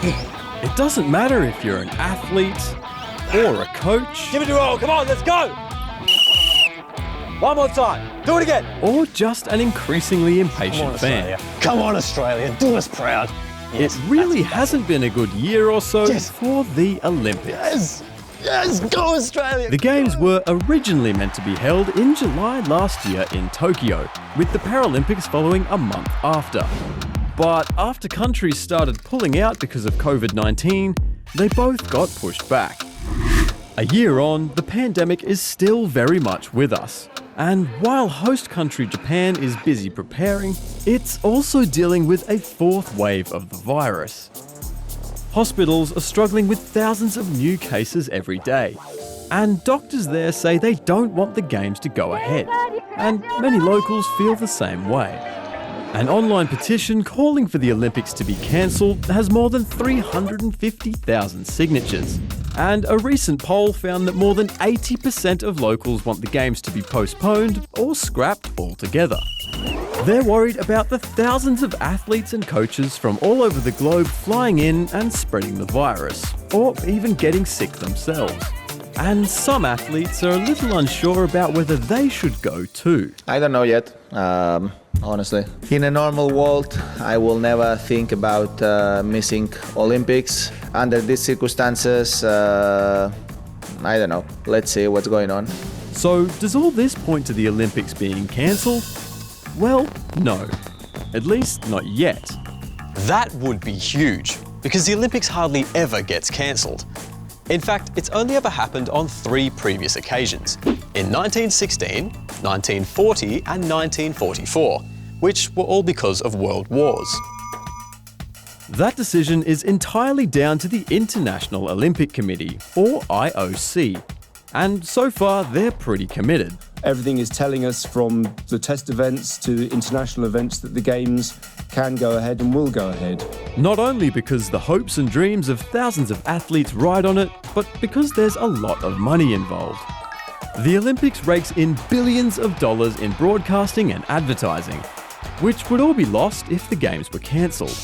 It doesn't matter if you're an athlete or a coach. Give it a roll, come on, let's go! One more time, do it again! Or just an increasingly impatient fan. Come on, Australia, do us proud. It really hasn't been a good year or so Yes. for the Olympics. Yes, go Australia! The Games were originally meant to be held in July last year in Tokyo, with the Paralympics following a month after. But after countries started pulling out because of COVID-19, they both got pushed back. A year on, the pandemic is still very much with us. And while host country Japan is busy preparing, it's also dealing with a fourth wave of the virus. Hospitals are struggling with thousands of new cases every day. And doctors there say they don't want the Games to go ahead. And many locals feel the same way. An online petition calling for the Olympics to be cancelled has more than 350,000 signatures. And a recent poll found that more than 80% of locals want the Games to be postponed or scrapped altogether. They're worried about the thousands of athletes and coaches from all over the globe flying in and spreading the virus, or even getting sick themselves. And some athletes are a little unsure about whether they should go too. I don't know yet, honestly. In a normal world, I will never think about missing Olympics. Under these circumstances, I don't know. Let's see what's going on. So, does all this point to the Olympics being cancelled? Well, no. At least not yet. That would be huge, because the Olympics hardly ever gets cancelled. In fact, it's only ever happened on 3 previous occasions, in 1916, 1940 and 1944, which were all because of world wars. That decision is entirely down to the International Olympic Committee, or IOC. And so far, they're pretty committed. Everything is telling us from the test events to international events that the Games can go ahead and will go ahead. Not only because the hopes and dreams of thousands of athletes ride on it, but because there's a lot of money involved. The Olympics rakes in billions of dollars in broadcasting and advertising, which would all be lost if the Games were cancelled.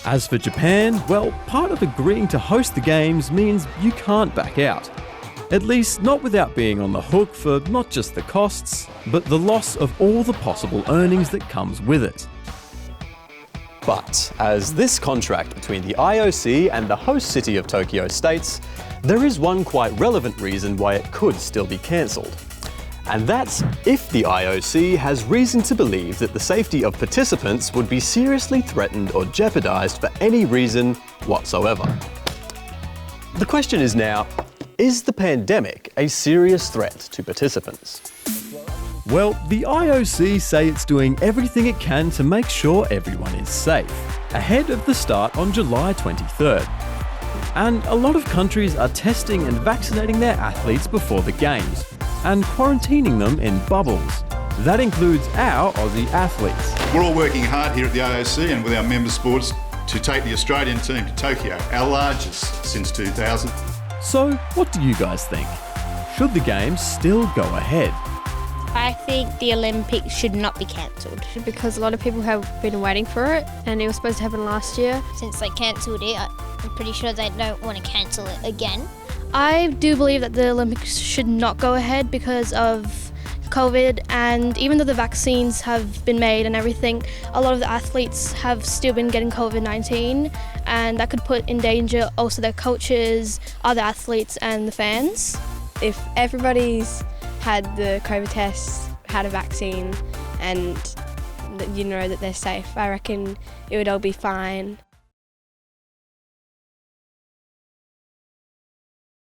As for Japan, well, part of agreeing to host the Games means you can't back out. At least not without being on the hook for not just the costs, but the loss of all the possible earnings that comes with it. But, as this contract between the IOC and the host city of Tokyo states, there is one quite relevant reason why it could still be cancelled. And that's if the IOC has reason to believe that the safety of participants would be seriously threatened or jeopardised for any reason whatsoever. The question is now, is the pandemic a serious threat to participants? Well, the IOC say it's doing everything it can to make sure everyone is safe, ahead of the start on July 23rd. And a lot of countries are testing and vaccinating their athletes before the Games, and quarantining them in bubbles. That includes our Aussie athletes. We're all working hard here at the IOC and with our member sports to take the Australian team to Tokyo, our largest since 2000. So, what do you guys think? Should the Games still go ahead? I think the Olympics should not be cancelled. Because a lot of people have been waiting for it and it was supposed to happen last year. Since they cancelled it, I'm pretty sure they don't want to cancel it again. I do believe that the Olympics should not go ahead because of COVID, and even though the vaccines have been made and everything, a lot of the athletes have still been getting COVID-19, and that could put in danger also their coaches, other athletes and the fans. If everybody's had the COVID tests, had a vaccine, and you know that they're safe, I reckon it would all be fine.